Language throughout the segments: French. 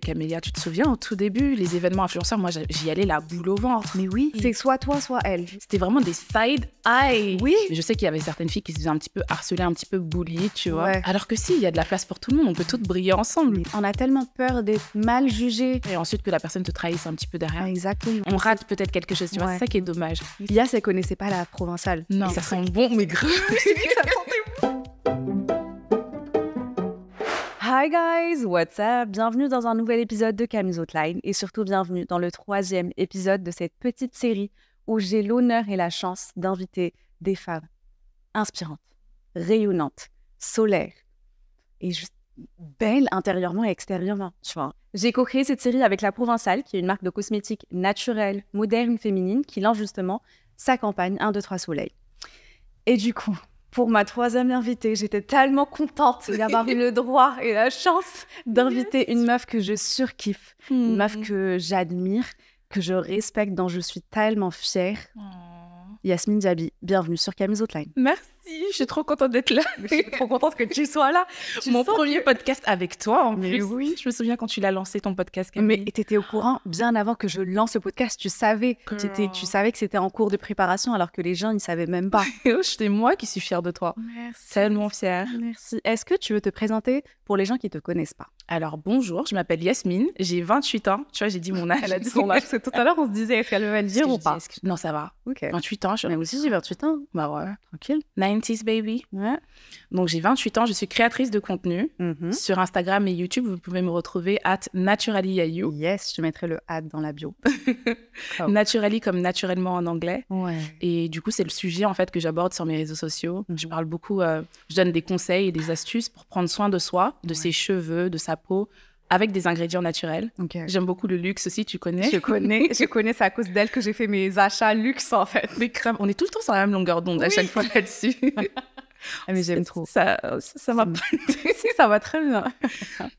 Camélia, tu te souviens, au tout début, les événements influenceurs, moi, j'y allais la boule au ventre. Mais oui, c'est soit toi, soit elle. C'était vraiment des side eyes. Oui. Je sais qu'il y avait certaines filles qui se faisaient un petit peu harceler, un petit peu bully, tu vois. Ouais. Alors que si, il y a de la place pour tout le monde, on peut toutes briller ensemble. Mais on a tellement peur d'être mal jugé. Et ensuite que la personne te trahisse un petit peu derrière. Exactement. On rate peut-être quelque chose, tu vois. Ouais. C'est ça qui est dommage. Lias, elle connaissait pas la provençale. Non, Et ça sent bon, mais grave. Je dis que ça sentait bon. Hi guys, what's up? Bienvenue dans un nouvel épisode de Camille's Outline et surtout bienvenue dans le 3e épisode de cette petite série où j'ai l'honneur et la chance d'inviter des femmes inspirantes, rayonnantes, solaires et juste belles intérieurement et extérieurement, tu vois. J'ai co-créé cette série avec La Provençale, qui est une marque de cosmétiques naturelle, moderne, féminine, qui lance justement sa campagne 1, 2, 3 Soleil. Et du coup, pour ma 3e invitée, j'étais tellement contente d'avoir eu le droit et la chance d'inviter une meuf que je surkiffe, une meuf que j'admire, que je respecte, dont je suis tellement fière. Yasmine Diaby, bienvenue sur Camille's Outline. Merci, je suis trop contente d'être là. Je suis trop contente que tu sois là. Mon premier podcast avec toi, en Mais plus. oui. Je me souviens quand tu l'as lancé, ton podcast, Camille. Mais tu étais au courant bien avant que je lance le podcast. Tu savais, tu savais que c'était en cours de préparation alors que les gens, ils ne savaient même pas. C'est moi qui suis fière de toi. Merci. Tellement fière. Merci. Est-ce que tu veux te présenter pour les gens qui ne te connaissent pas? Alors, bonjour, je m'appelle Yasmine, j'ai 28 ans. Tu vois, j'ai dit mon âge. Elle a dit son âge, parce que tout à l'heure, on se disait, est-ce qu'elle veut le dire ou pas? Non, ça va. Ok. 28 ans, je Mais aussi, j'ai 28 ans. Bah ouais. Tranquille. 90s baby. Ouais. Donc, j'ai 28 ans, je suis créatrice de contenu. Sur Instagram et YouTube, vous pouvez me retrouver @naturallyayou. Yes, je mettrai le ad dans la bio. Naturally comme naturellement en anglais. Ouais. Et du coup, c'est le sujet en fait que j'aborde sur mes réseaux sociaux. Je parle beaucoup, je donne des conseils et des astuces pour prendre soin de soi, de ses cheveux, de sa peau, avec des ingrédients naturels. Ok. J'aime beaucoup le luxe aussi, tu connais. Je connais, c'est à cause d'elle que j'ai fait mes achats luxe en fait. Mais grave, on est tout le temps sur la même longueur d'onde à chaque fois là-dessus. Ah, mais j'aime trop. Ça va. Ça va très bien.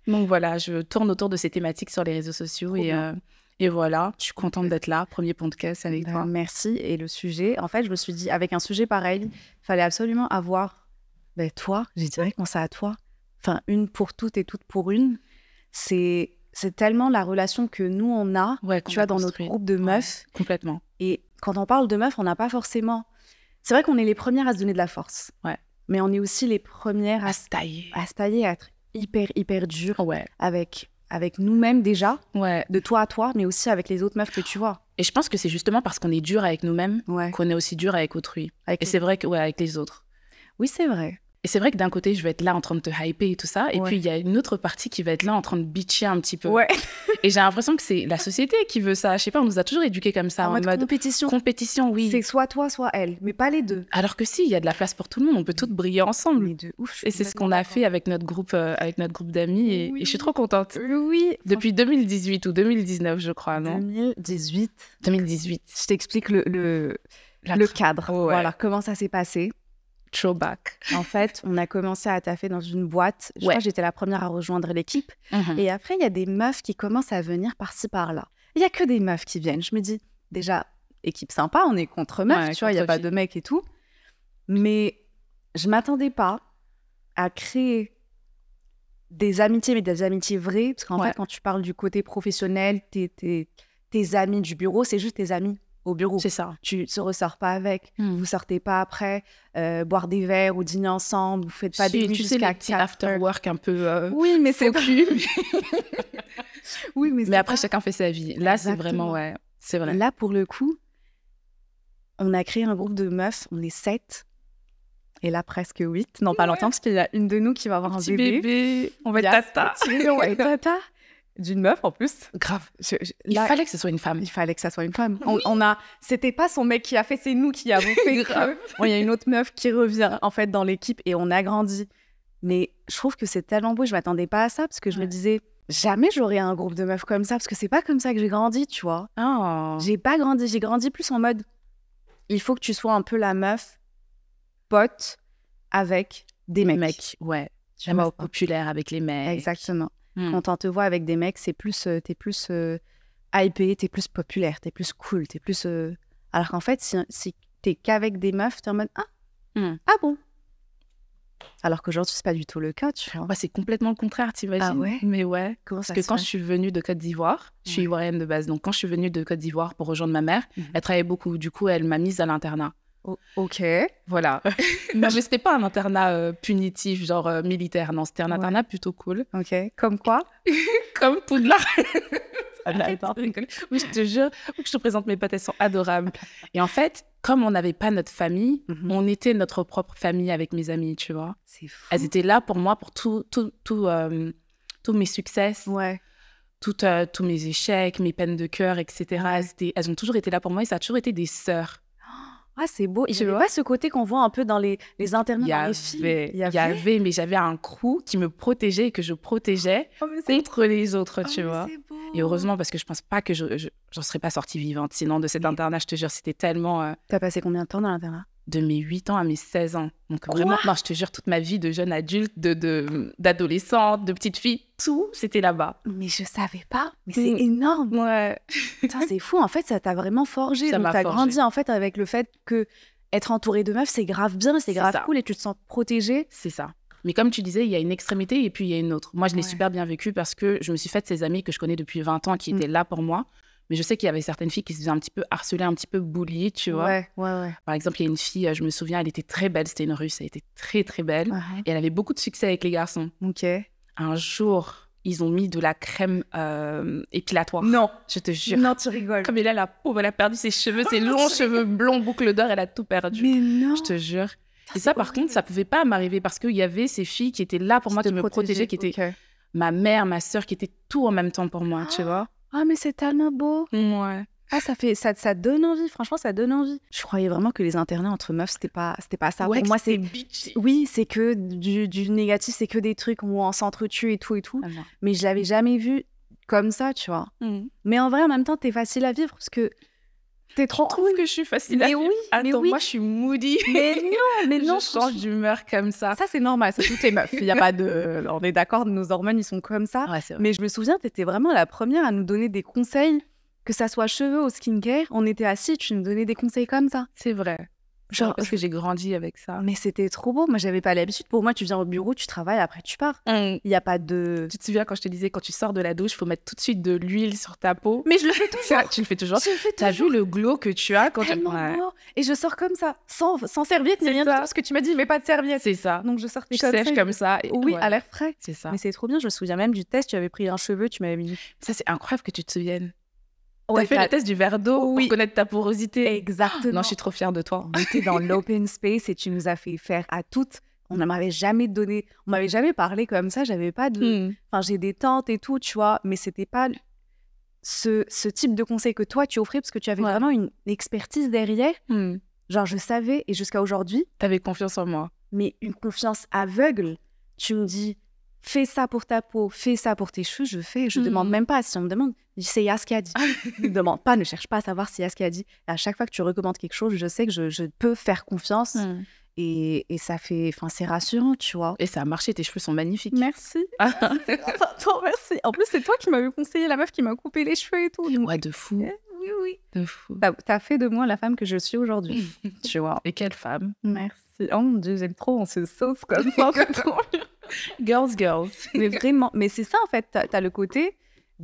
Donc voilà, je tourne autour de ces thématiques sur les réseaux sociaux et voilà, je suis contente d'être là, premier podcast avec toi. Merci. Et le sujet, en fait, je me suis dit, avec un sujet pareil, il fallait absolument avoir toi, j'ai direct pensé à toi. Enfin, une pour toutes et toutes pour une. C'est tellement la relation que nous, on a, tu vois, dans notre groupe de meufs. Complètement. Et quand on parle de meufs, on n'a pas forcément... C'est vrai qu'on est les premières à se donner de la force. Ouais. Mais on est aussi les premières à se tailler. À se tailler, à être hyper dur ouais. avec nous-mêmes déjà, ouais. de toi à toi, mais aussi avec les autres meufs que tu vois. Et je pense que c'est justement parce qu'on est dur avec nous-mêmes qu'on est aussi dur avec autrui. C'est vrai que avec les autres. Oui, c'est vrai. Et c'est vrai que d'un côté, je vais être là en train de te hyper et tout ça. Et puis, il y a une autre partie qui va être là en train de bitcher un petit peu. Ouais. Et j'ai l'impression que c'est la société qui veut ça. Je sais pas, on nous a toujours éduqués comme ça. En mode compétition. Compétition, oui. C'est soit toi, soit elle, mais pas les deux. Alors que si, il y a de la place pour tout le monde. On peut toutes briller ensemble. Mais de ouf. Et c'est ce qu'on a fait avec notre groupe d'amis. Et je suis trop contente. Oui. Depuis 2018 ou 2019, je crois, non 2018. 2018. Je t'explique le cadre. Oh, ouais. Voilà, comment ça s'est passé. Throwback. En fait, on a commencé à taffer dans une boîte. Je crois que j'étais la première à rejoindre l'équipe. Et après, il y a des meufs qui commencent à venir par-ci, par-là. Il n'y a que des meufs qui viennent. Je me dis, déjà, équipe sympa, on est contre meufs, tu vois, il n'y a pas de mecs et tout. Mais je ne m'attendais pas à créer des amitiés, mais des amitiés vraies. Parce qu'en fait, quand tu parles du côté professionnel, tes amis du bureau, c'est juste tes amis au bureau. C'est ça. Tu ne ressors pas avec, vous sortez pas après, boire des verres ou dîner ensemble, vous faites pas des nuits jusqu'à 4 after work un peu oui, mais c'est plus. Oui, mais après, chacun fait sa vie. Là, c'est vraiment, c'est vrai. Là, pour le coup, on a créé un groupe de meufs, on est 7. Et là, presque 8. Non, pas longtemps, parce qu'il y a une de nous qui va avoir un bébé. On va être tata. Tata. D'une meuf en plus. Grave. Il fallait que ce soit une femme. Il fallait que ça soit une femme. C'était pas son mec qui a fait, c'est nous qui avons fait. Grave. Bon, il y a une autre meuf qui revient en fait dans l'équipe et on a grandi. Mais je trouve que c'est tellement beau. Je m'attendais pas à ça parce que je me disais jamais j'aurais un groupe de meufs comme ça parce que c'est pas comme ça que j'ai grandi, tu vois. Oh. J'ai pas grandi. J'ai grandi plus en mode il faut que tu sois un peu la meuf pote avec des mecs. Ouais. La meuf populaire avec les mecs. Exactement. Quand on te voit avec des mecs, c'est plus, t'es plus hypé, t'es plus populaire, t'es plus cool, t'es plus... Alors qu'en fait, si t'es qu'avec des meufs, t'es en mode « Ah bon ?» Alors qu'aujourd'hui, c'est pas du tout le cas, tu vois. Bah, c'est complètement le contraire, t'imagines? Ah ouais? Mais ouais. Comment Parce ça que se quand fait? je suis venue de Côte d'Ivoire, je suis ivoirienne de base. Donc, quand je suis venue de Côte d'Ivoire pour rejoindre ma mère, elle travaillait beaucoup. Du coup, elle m'a mise à l'internat. Ok. Voilà. Non, mais c'était pas un internat punitif, genre militaire. Non, c'était un internat plutôt cool. Ok. Comme quoi? Comme Poudlard. Arrête de rigoler. Oui, je te jure, faut que je te présente mes potes, elles sont adorables. Et en fait, comme on n'avait pas notre famille, on était notre propre famille avec mes amies, tu vois. C'est fou. Elles étaient là pour moi, pour tous mes succès, Ouais. tous mes échecs, mes peines de cœur, etc. Elles ont toujours été là pour moi et ça a toujours été des sœurs. Ah, c'est beau. Il Tu n'y avait vois? pas ce côté qu'on voit un peu dans les internats, dans les films. Il y avait, mais j'avais un crew qui me protégeait et que je protégeais contre les autres, tu vois. C'est beau. Et heureusement, parce que je pense pas que j'en serais pas sortie vivante. Sinon, de cet internat, je te jure, c'était tellement... T'as passé combien de temps dans l'internat? De mes 8 ans à mes 16 ans. Donc vraiment, non, je te jure, toute ma vie de jeune adulte, d'adolescente, de petite fille, tout, c'était là-bas. Mais je savais pas. Mais c'est énorme. Ouais. Putain, c'est fou. En fait, ça t'a vraiment forgé. Ça Donc, m'a t'as forgé. grandi, en fait, avec le fait que être entourée de meufs, c'est grave bien, c'est grave ça. cool et tu te sens protégée. C'est ça. Mais comme tu disais, il y a une extrémité et puis il y a une autre. Moi, je l'ai Ouais. super bien vécu parce que je me suis faite ces amis que je connais depuis 20 ans qui étaient là pour moi. Mais je sais qu'il y avait certaines filles qui se faisaient un petit peu harceler, un petit peu bully, tu vois. Ouais, ouais, ouais. Par exemple, il y a une fille, je me souviens, elle était très belle, c'était une Russe, elle était très très belle. Et elle avait beaucoup de succès avec les garçons. Ok. Un jour, ils ont mis de la crème épilatoire. Non. Je te jure. Non, tu rigoles. Comme elle a la pauvre, elle a perdu ses cheveux, ses longs cheveux blonds, boucles d'or, elle a tout perdu. Mais non. Je te jure. Putain, Et ça, par contre, ça pouvait pas m'arriver parce qu'il y avait ces filles qui étaient là pour moi, qui me protégeaient, qui étaient ma mère, ma sœur, qui étaient tout en même temps pour moi, tu vois. Ah, mais c'est tellement beau. Ouais. Ah, ça donne envie. Franchement, ça donne envie. Je croyais vraiment que les internats entre meufs, c'était pas ça. Ouais, pour moi, c'est bitchy. oui, c'est que du négatif, c'est que des trucs où on s'entretue et tout et tout. Ah non. Mais je l'avais jamais vu comme ça, tu vois. Mais en vrai, en même temps, t'es facile à vivre parce que t'es trop. Je trouve que je suis facile à vivre. oui, Attends, mais oui. moi, je suis moody. Mais non, Je change d'humeur comme ça. Ça, c'est normal, c'est toutes les meufs. Il y a pas de. On est d'accord, nos hormones, ils sont comme ça. Ouais, c'est vrai. Mais je me souviens, t'étais vraiment la première à nous donner des conseils, que ça soit cheveux ou skincare. On était assis, tu nous donnais des conseils comme ça. C'est vrai. Genre, Parce que j'ai grandi avec ça. mais c'était trop beau. Moi, j'avais pas l'habitude. Pour moi, tu viens au bureau, tu travailles, après tu pars. Il y a pas de. Tu te souviens quand je te disais, quand tu sors de la douche, il faut mettre tout de suite de l'huile sur ta peau. Mais je le fais toujours. Ça, tu le fais toujours. Je le fais T'as toujours. vu le glow que tu as quand tu... Tellement Ouais. beau. Et je sors comme ça, sans serviette ni C'est rien du ça. tout. Parce que tu m'as dit, mais pas de serviette. C'est ça. Donc je sortais Tu comme sèches ça. comme ça. Et... Oui, ouais. à l'air frais. C'est ça. Mais c'est trop bien. Je me souviens même du test. Tu avais pris un cheveu, tu m'avais mis. Ça, c'est incroyable que tu te souviennes. Ouais, T'as fait le test du verre d'eau Oui. pour connaître ta porosité. Exactement. Non, je suis trop fière de toi. On était dans l'open space et tu nous as fait faire à toutes. On ne m'avait jamais donné, on m'avait jamais parlé comme ça. J'avais pas de, enfin j'ai des tantes et tout, tu vois, mais c'était pas ce type de conseil que toi tu offrais parce que tu avais vraiment une expertise derrière. Genre je savais et jusqu'à aujourd'hui. T'avais confiance en moi. Mais une confiance aveugle. Tu me dis, fais ça pour ta peau, fais ça pour tes cheveux, je fais. Je demande même pas. Si on me demande, je dis, c'est Yas qui a dit. Ne demande pas, ne cherche pas à savoir si Yas qui a dit. Et à chaque fois que tu recommandes quelque chose, je sais que je peux faire confiance. Et ça fait, enfin, c'est rassurant, tu vois. Et ça a marché, tes cheveux sont magnifiques. Merci. Attends, merci. En plus, c'est toi qui m'avais conseillé la meuf qui m'a coupé les cheveux et tout. Donc... Ouais, de fou. Oui, oui. De fou. T'as fait de moi la femme que je suis aujourd'hui, tu vois. Et quelle femme. Merci. Oh mon Dieu, j'aime trop, on se sauce comme ça. Girls. Mais vraiment, mais c'est ça en fait, t'as le côté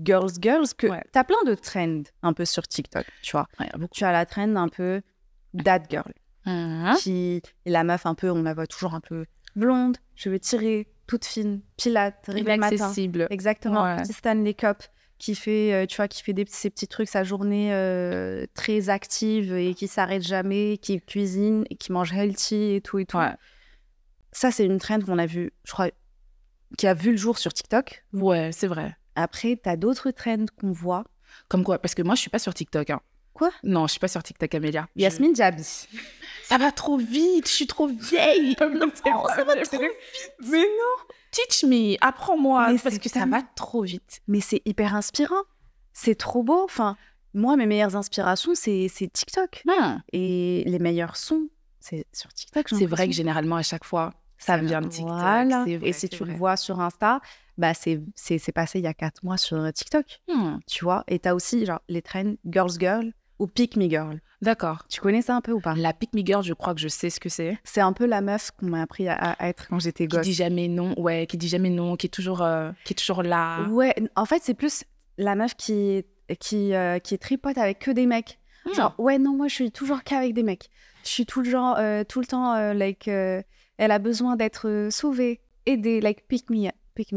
girls, que t'as plein de trends un peu sur TikTok, tu vois. Ouais, beaucoup. Tu as la trend un peu that girl, qui est la meuf un peu, on la voit toujours un peu blonde, cheveux tirés, toute fine, pilate, réveil matin. Inaccessible. Exactement, Ouais. petit Stanley Cup qui fait, tu vois, qui fait ces petits trucs, sa journée très active et qui s'arrête jamais, qui cuisine et qui mange healthy et tout et tout. Ouais. Ça, c'est une trend qu'on a vue, je crois, qui a vu le jour sur TikTok. Ouais, c'est vrai. Après, t'as d'autres trends qu'on voit. Comme quoi? Parce que moi, je suis pas sur TikTok. Hein. Quoi? Non, je suis pas sur TikTok, Amélia. Yasmine Djabi. Ça va trop vite, je suis trop vieille. Non, ça va trop vite. Mais non. Teach me, apprends-moi, Mais parce c'est que ça va trop vite. Mais c'est hyper inspirant. C'est trop beau. Enfin, moi, mes meilleures inspirations, c'est TikTok. Et les meilleurs sons, c'est sur TikTok. C'est vrai que généralement, à chaque fois, ça vient de TikTok. Voilà. C'est vrai, et si tu le vois sur Insta, bah c'est passé il y a 4 mois sur TikTok. Tu vois. Et t'as aussi genre les trends girls, ou Pick Me Girl. D'accord. Tu connais ça un peu ou pas? La pick me girl, je crois que je sais ce que c'est. C'est un peu la meuf qu'on m'a appris à être quand j'étais Qui gosse. dit jamais non, qui dit jamais non, qui est toujours là. Ouais, en fait, c'est plus la meuf qui est tripote avec que des mecs. Genre, ouais, non, moi, je suis toujours qu'avec des mecs. Je suis tout le temps, elle a besoin d'être sauvée, aidée, pick me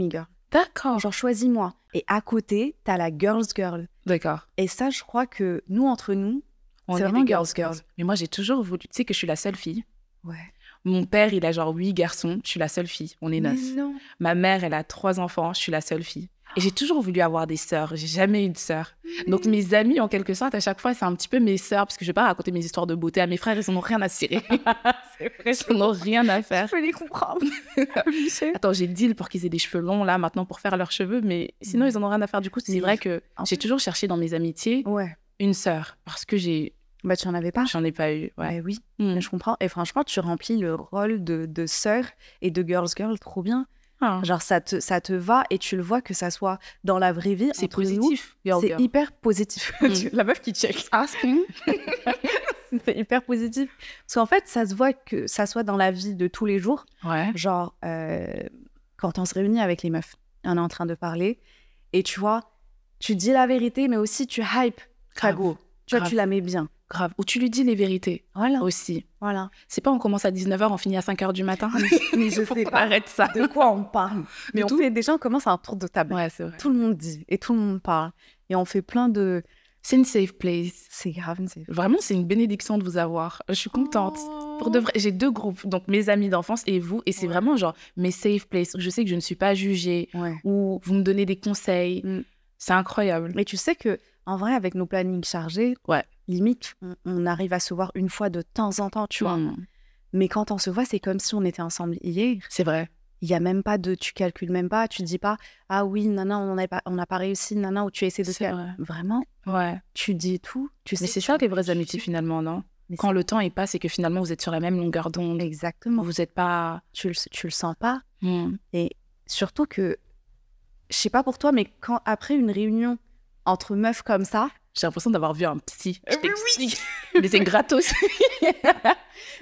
girl. D'accord. Genre, choisis-moi. Et à côté, t'as la girl's girl. D'accord. Et ça, je crois que nous, entre nous, On c'est est vraiment des girl's girl. Mais moi, j'ai toujours voulu... Tu sais que je suis la seule fille. Ouais. Mon père, il a genre 8 garçons. Je suis la seule fille. On est 9. Mais non. Ma mère, elle a 3 enfants. Je suis la seule fille. Et j'ai toujours voulu avoir des sœurs. J'ai jamais eu de sœurs. Donc, mes amis, en quelque sorte, à chaque fois, c'est un petit peu mes sœurs. Parce que je vais pas raconter mes histoires de beauté à mes frères. Ils en ont rien à cirer. C'est vrai. Ils en ont rien à faire. Je peux les comprendre. Attends, j'ai deal pour qu'ils aient des cheveux longs, là, maintenant, pour faire leurs cheveux. Mais sinon, ils en ont rien à faire. Du coup, c'est vrai que j'ai toujours cherché dans mes amitiés Ouais. une sœur. Parce que Bah, tu en avais pas? j'en ai pas eu. Ouais. Ouais, oui, je comprends. Et franchement, tu remplis le rôle de sœur et de girl's girl trop bien. Ah. Genre, ça te va et tu le vois que ça soit dans la vraie vie. C'est entre positif. nous, c'est hyper positif. La meuf qui check. Asking. C'est hyper positif. Parce qu'en fait, ça se voit que ça soit dans la vie de tous les jours. Ouais. Genre, quand on se réunit avec les meufs, on est en train de parler et tu vois, tu dis la vérité, mais aussi tu hype ta go. Tu vois, Grave. tu la mets bien. Grave. Ou tu lui dis les vérités Voilà. aussi. Voilà. C'est pas on commence à 19h, on finit à 5h du matin. Mais je Faut sais qu'on pas arrête ça. de quoi on parle. Mais tout. déjà, on commence à un tour de table. Ouais, c'est vrai. Tout le monde dit et tout le monde parle. Et on fait plein de... C'est une safe place. C'est grave, c'est... Vraiment, c'est une bénédiction de vous avoir. Je suis contente. Pour de vrai, j'ai 2 groupes, donc mes amis d'enfance et vous. Et c'est vraiment genre mes safe places. Je sais que je ne suis pas jugée Ouais. ou vous me donnez des conseils. C'est incroyable. Mais tu sais que en vrai, avec nos plannings chargés, Ouais. limite, on arrive à se voir une fois de temps en temps, tu vois. Mais quand on se voit, c'est comme si on était ensemble hier. C'est vrai. Il y a même pas de... Tu calcules même pas, tu dis pas « Ah oui, nana, on n'a pas réussi, nana » ou tu essaies de C'est faire... vrai. Vraiment, Ouais. tu dis tout. Tu sais Mais c'est ça les vraies amitiés finalement, non? Mais Quand le temps il passe et que finalement vous êtes sur la même longueur d'onde. Exactement. Vous n'êtes pas... Tu le sens pas. Et surtout que, je sais pas pour toi, mais quand après une réunion entre meufs comme ça, J'ai l'impression d'avoir vu un psy. Je Oui, t'explique. Mais c'est gratos.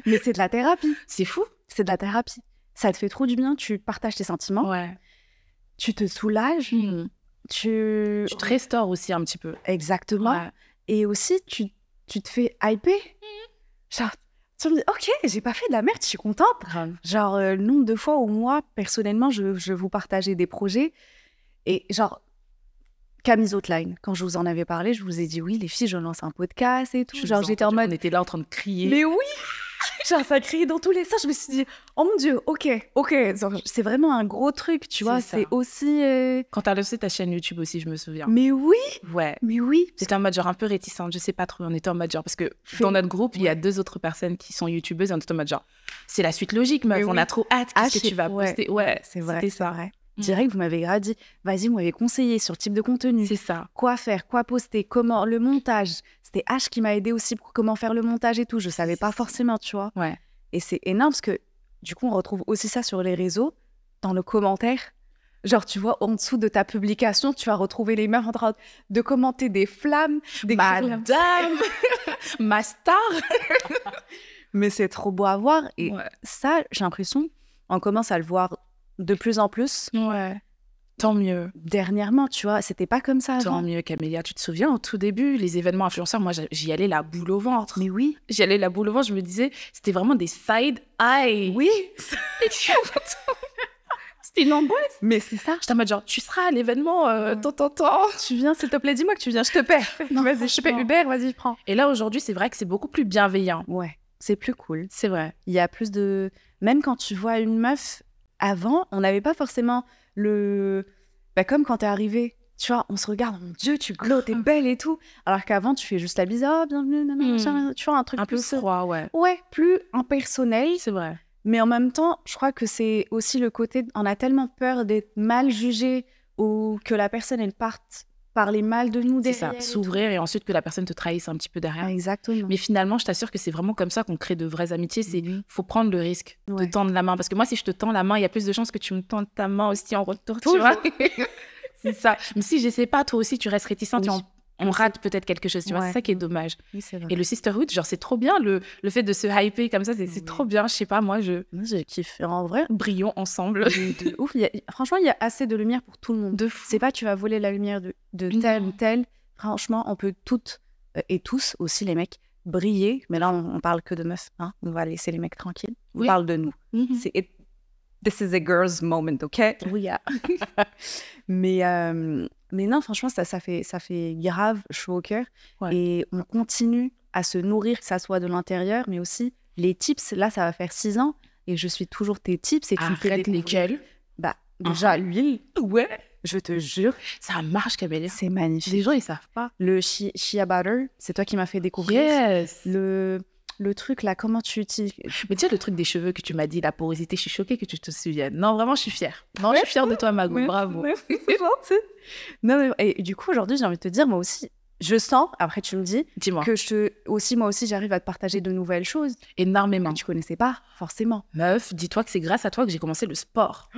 mais c'est de la thérapie. C'est fou. C'est de la thérapie. Ça te fait trop du bien, tu partages tes sentiments, Ouais. tu te soulages, tu... Tu te restaures aussi un petit peu. Exactement. Ouais. Et aussi, tu te fais hyper. Genre, tu me dis, ok, j'ai pas fait de la merde, je suis contente. Grave. Genre, le nombre de fois où moi, personnellement, je vous partageais des projets. Et genre, Cam's Outline, quand je vous en avais parlé, je vous ai dit, oui, les filles, je lance un podcast et tout. Genre, j'étais en mode... On était là en train de crier. Mais oui. Genre, ça criait dans tous les sens. Je me suis dit, oh mon Dieu, ok. Genre, c'est vraiment un gros truc, tu vois. ça. C'est aussi... Quand t'as lancé ta chaîne YouTube aussi, je me souviens. Mais oui, Ouais. mais oui. J'étais en mode genre un peu réticente, je sais pas trop. On était en mode genre, parce que dans notre groupe, il y a 2 autres personnes qui sont youtubeuses et on était en mode genre, c'est la suite logique, meuf, Mais on oui. a trop hâte, qu'est-ce que tu vas ouais. poster? Ouais, C'est vrai. c'était ça. Vrai. Direct, vous m'avez grave dit, vas-y, vous m'avez conseillé sur le type de contenu. C'est ça. Quoi faire, quoi poster, comment, le montage. C'était H qui m'a aidé aussi pour comment faire le montage et tout. Je savais pas forcément, tu vois. Ouais. Et c'est énorme parce que du coup, on retrouve aussi ça sur les réseaux, dans le commentaire. Genre, tu vois, en dessous de ta publication, tu vas retrouver les meufs en train de commenter des flammes, des Madame, ma star. Mais c'est trop beau à voir. Et Ouais. ça, j'ai l'impression, on commence à le voir de plus en plus. Ouais. Tant mieux. Dernièrement, tu vois, c'était pas comme ça Tant avant. mieux, Camélia. Tu te souviens, au tout début, les événements influenceurs, moi, j'y allais la boule au ventre. Mais oui. J'y allais la boule au ventre, je me disais, c'était vraiment des side eyes. Oui. C'était une angoisse. Mais c'est ça. J'étais en mode genre, tu seras à l'événement tant. Tu viens, s'il te plaît, dis-moi que tu viens, je te paie. Non, Vas-y, je te paie franchement. Uber, vas-y, prends. Et là, aujourd'hui, c'est vrai que c'est beaucoup plus bienveillant. Ouais, c'est plus cool. C'est vrai. Il y a plus de... Même quand tu vois une meuf, avant, on n'avait pas forcément le... Bah, comme quand t'es arrivée, tu vois, on se regarde, oh mon Dieu, tu glows, t'es belle et tout. Alors qu'avant, tu fais juste la bise, oh, bienvenue, nanana, machin, tu vois, un truc Un peu plus... froid, ouais. Ouais, plus impersonnel. C'est vrai. Mais en même temps, je crois que c'est aussi le côté... On a tellement peur d'être mal jugé ou que la personne, elle parte parler mal de nous C'est derrière. ça. et S'ouvrir et ensuite que la personne te trahisse un petit peu tout. derrière. Ah, exactement. Mais finalement, je t'assure que c'est vraiment comme ça qu'on crée de vraies amitiés. C'est Oui. faut prendre le risque Ouais. de tendre la main. Parce que moi, si je te tends la main, il y a plus de chances que tu me tendes ta main aussi en retour. Tu Toujours. vois. C'est ça. Mais si je sais pas, toi aussi, tu restes réticente Oui. et on rate peut-être quelque chose, tu vois. C'est ça qui est dommage. Oui, c'est vrai. Et le sisterhood, genre, c'est trop bien, le fait de se hyper comme ça, c'est trop bien. Je sais pas, moi, je kiffe. En vrai, brillons ensemble. De ouf. Franchement, il y a assez de lumière pour tout le monde. De fou. C'est pas tu vas voler la lumière de tel ou tel. Franchement, on peut toutes et tous, aussi les mecs, briller. Mais là, on parle que de meufs. Hein. On va laisser les mecs tranquilles. On parle de nous. This is a girl's moment, ok? Oui, yeah. Mais non, franchement, ça fait grave chaud au cœur. Ouais. Et on continue à se nourrir, que ça soit de l'intérieur, mais aussi les tips. Là, ça va faire 6 ans et je suis toujours tes tips. Et tu arrête lesquels? Bah, déjà, l'huile. Ouais. Je te jure. Ça marche, Camélia. C'est magnifique. Les gens, ils savent pas. Le shea butter, c'est toi qui m'as fait découvrir. Yes. Le truc là, comment tu utilises? Mais tu sais, le truc des cheveux que tu m'as dit, la porosité, je suis choquée que tu te souviennes. Non, vraiment, je suis fière. Non, je suis fière de toi, Magou. Bravo. C'est gentil. Non, mais, et du coup, aujourd'hui, j'ai envie de te dire, moi aussi, je sens, après tu me dis, que moi aussi, j'arrive à te partager de nouvelles choses. Énormément. Que tu connaissais pas, forcément. Meuf, dis-toi que c'est grâce à toi que j'ai commencé le sport.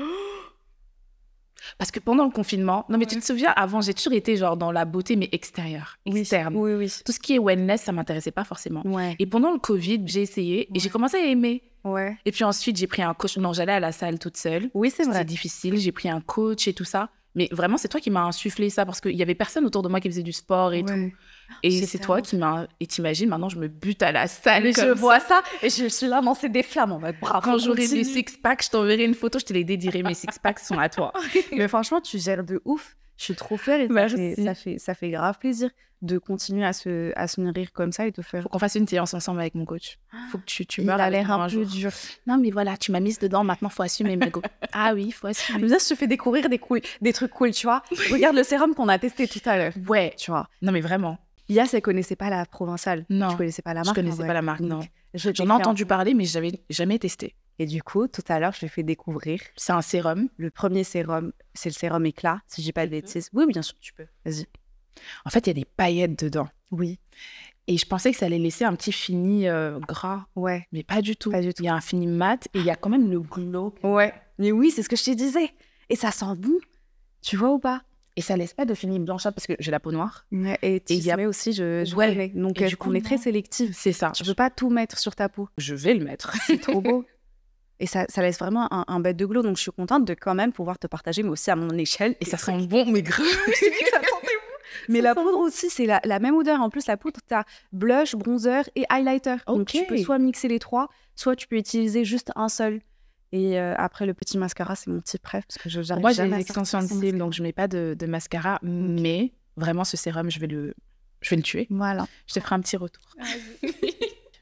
Parce que pendant le confinement, non mais tu te souviens, avant, j'ai toujours été genre dans la beauté, mais extérieure, externe. Oui. Tout ce qui est wellness, ça m'intéressait pas forcément. Ouais. Et pendant le Covid, j'ai essayé et j'ai commencé à aimer. Ouais. Et puis ensuite, j'ai pris un coach. Non, j'allais à la salle toute seule. Oui, c'est vrai. C'était difficile. J'ai pris un coach et tout ça. Mais vraiment, c'est toi qui m'as insufflé ça parce qu'il y avait personne autour de moi qui faisait du sport et tout. Et c'est toi qui m'as... Et t'imagines, maintenant, je me bute à la salle. Mais je vois ça et je suis là, c'est des flammes en mode bravo. Quand j'aurai des six-packs, je t'enverrai une photo, je te les dédierai. Mes six-packs sont à toi. Mais franchement, tu gères de ouf. Je suis trop fière et ça fait grave plaisir de continuer à se nourrir comme ça et te faire... Faut qu'on fasse une séance ensemble avec mon coach. Faut que tu meurs. Il a l'air un peu dur. Non, mais voilà, tu m'as mise dedans, maintenant, faut assumer, Mago. Ah oui, faut assumer. Bien, je te fais découvrir des trucs cool, tu vois. Regarde le sérum qu'on a testé tout à l'heure. Ouais. Tu vois. Non, mais vraiment. Yas, elle connaissait pas la provençale. Non. Tu connaissais pas la marque? Je connaissais pas la marque, non. J'en ai entendu parler, mais j'avais jamais testé. Et du coup, tout à l'heure, je l'ai fait découvrir. C'est un sérum. Le premier sérum, c'est le sérum éclat, si je dis pas de bêtises. Oui, bien sûr, tu peux. Vas-y. En fait, il y a des paillettes dedans. Oui. Et je pensais que ça allait laisser un petit fini gras. Ouais. Mais pas du tout. Pas du tout. Il y a un fini mat et il y a quand même le glow. Ouais. Mais oui, c'est ce que je te disais. Et ça sent bon. Tu vois ou pas? Et ça laisse pas de fini blanchâtre parce que j'ai la peau noire. Ouais, et tu mets aussi, je ouais. Donc, du coup, on est très sélective. C'est ça. Tu peux pas tout mettre sur ta peau. Je vais le mettre. C'est trop beau. Et ça laisse vraiment un bête de glow. Donc, je suis contente de quand même pouvoir te partager, mais aussi à mon échelle. Et ça sent bon, mais grave. Je te dis que ça sentait bon. Mais la poudre aussi, c'est la même odeur. En plus, la poudre, tu as blush, bronzer et highlighter. Okay. Donc, tu peux soit mixer les trois, soit tu peux utiliser juste un seul. Et après, le petit mascara, c'est mon petit préf. Parce que j'arrive moi, j'ai des extensions de cils, donc je mets pas de mascara. Okay. Mais vraiment, ce sérum, je vais le tuer. Voilà. Je te ferai un petit retour.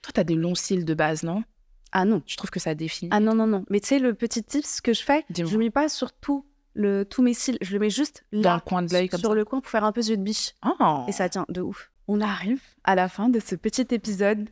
Toi, tu as des longs cils de base, non? Ah non. Je trouve que ça définit. Ah non. Mais tu sais, le petit tip, ce que je fais, je ne mets pas sur tous mes cils. Je le mets juste là, dans le coin de l'œil, comme sur le coin pour faire un peu yeux de biche. Oh. Et ça tient de ouf. On arrive à la fin de ce petit épisode.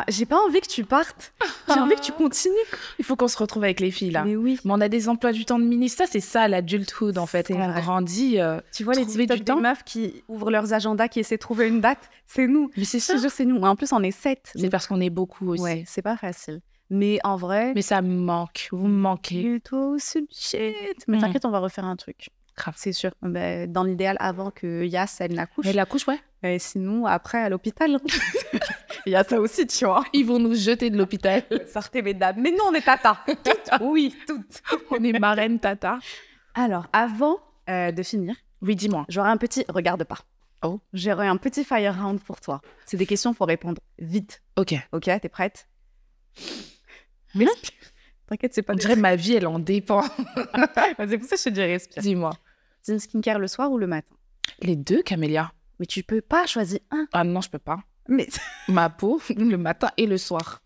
J'ai pas envie que tu partes. J'ai envie que tu continues. Il faut qu'on se retrouve avec les filles, là. Mais oui. Mais on a des emplois du temps de ministre. Ça, c'est ça, l'adulthood, en fait. Quand on grandit, tu vois les TikTok des meufs qui ouvrent leurs agendas, qui essaient de trouver une date. C'est nous. Mais c'est ça. Je te jure, c'est nous. En plus, on est 7. C'est parce qu'on est beaucoup aussi. Ouais, c'est pas facile. Mais en vrai... Mais ça me manque. Vous me manquez. Et toi aussi, shit. Mais t'inquiète, on va refaire un truc. Grave. C'est sûr. Dans l'idéal, avant que Yas, elle n'accouche. Elle accouche, ouais. Et sinon, après, à l'hôpital. Il y a ça aussi, tu vois. Ils vont nous jeter de l'hôpital. Sortez, mesdames. Mais nous, on est tata. Toutes. Oui, toutes. On est marraine tata. Alors, avant de finir... Oui, dis-moi. J'aurai un petit... Regarde pas. Oh. J'aurai un petit fire round pour toi. C'est des questions, faut répondre vite. Ok. Ok, t'es prête? Respire. T'inquiète, c'est pas... On dirait ma vie, elle en dépend. C'est pour ça que je te dis respire. Dis-moi. Team skincare le soir ou le matin? Les deux, Camélia. Mais tu peux pas choisir un. Ah non, je peux pas. Mais ma peau, le matin et le soir.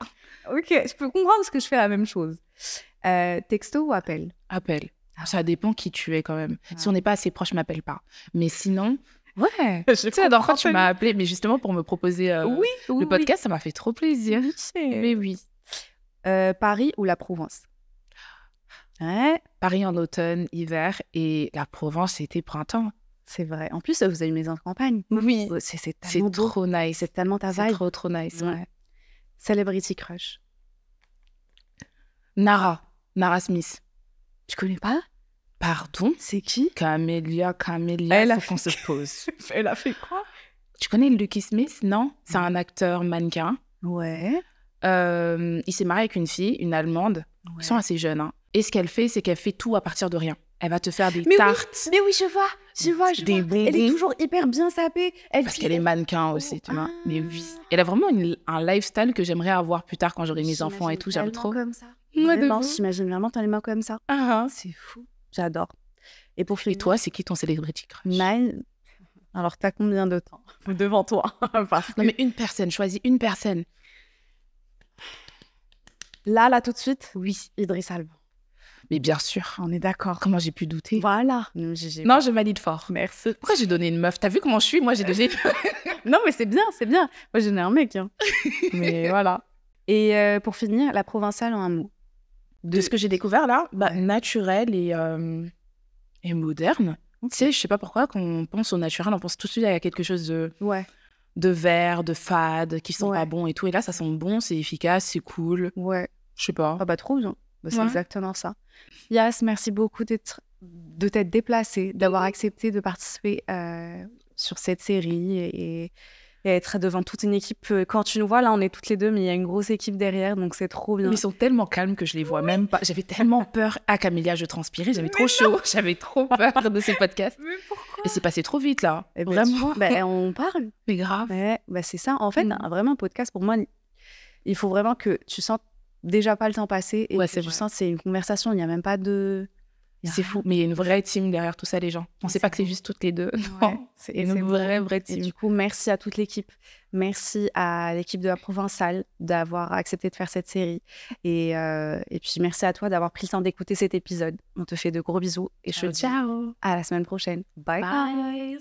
Ok, je peux comprendre parce que je fais la même chose. Texto ou appel? Appel. Ça dépend qui tu es quand même. Ah. Si on n'est pas assez proche, m'appelle pas. Mais sinon, ouais. Tu sais, la dernière fois, tu m'as appelé, mais justement pour me proposer le podcast, ça m'a fait trop plaisir. Mais oui. Paris ou la Provence? Ouais. Paris en automne, hiver, et la Provence, c'était printemps. C'est vrai. En plus, vous avez une maison de campagne. Oui. C'est trop nice. C'est tellement ta vibe. C'est trop nice. Ouais. Celebrity crush. Nara Smith. Tu connais pas? Pardon? C'est qui? Camélia, Elle a faut qu'on se pose. Elle a fait quoi? Tu connais Lucky Smith, non? C'est un acteur mannequin. Ouais. Il s'est marié avec une fille, une Allemande. Ouais. Ils sont assez jeunes. Hein. Et ce qu'elle fait, c'est qu'elle fait tout à partir de rien. Elle va te faire des Mais tartes. Mais oui, je vois. Des vois. bonbons. Elle est toujours hyper bien sapée. Parce qu'elle est mannequin aussi, tu vois. Mais oui. Elle a vraiment un lifestyle que j'aimerais avoir plus tard quand j'aurai mes enfants et tout. J'aime trop. Comme ça. Moi, Vraiment, j'imagine vraiment dans les mains comme ça. Ah, C'est fou. J'adore. Et pour et finir, toi, c'est qui ton celebrity crush? Nine. Alors, t'as combien de temps devant toi? Parce que Non, mais une personne. Choisis une personne. là, tout de suite, oui, Idriss Elba. Mais bien sûr. On est d'accord. Comment j'ai pu douter? Voilà. Non, je valide fort. Merci. Pourquoi j'ai donné une meuf? T'as vu comment je suis? Moi, j'ai donné... Non, mais c'est bien, c'est bien. Moi, j'en ai un mec. Hein. Mais voilà. Et pour finir, la provinciale en un mot. De ce que j'ai découvert là, naturel et moderne. Tu sais, je sais pas pourquoi, quand on pense au naturel, on pense tout de suite à quelque chose de vert, de fade, qui sent pas bon et tout. Et là, ça sent bon, c'est efficace, c'est cool. Ouais. Je sais pas. Ah bah trop bien. Bah, c'est exactement ça. Yas, merci beaucoup de t'être déplacée, d'avoir accepté de participer sur cette série et être devant toute une équipe. Quand tu nous vois, là, on est toutes les deux, mais il y a une grosse équipe derrière, donc c'est trop bien. Mais ils sont tellement calmes que je les vois même pas. J'avais tellement peur. Ah, Camélia, je transpirais, j'avais trop chaud. J'avais trop peur de ces podcasts. Mais pourquoi? Et c'est passé trop vite, là. Et vraiment. On parle. Mais grave. Ouais, c'est ça. En fait, vraiment, un podcast, pour moi, il faut vraiment que tu sentes déjà pas le temps passer et que tu sens que c'est une conversation. Il n'y a même pas de... C'est fou, mais il y a une vraie team derrière tout ça, les gens. On ne sait pas que c'est juste toutes les deux. Non, c'est une vraie team. Et du coup, merci à toute l'équipe. Merci à l'équipe de la Provençale d'avoir accepté de faire cette série. Et puis, merci à toi d'avoir pris le temps d'écouter cet épisode. On te fait de gros bisous. Et je te dis à la semaine prochaine. Bye.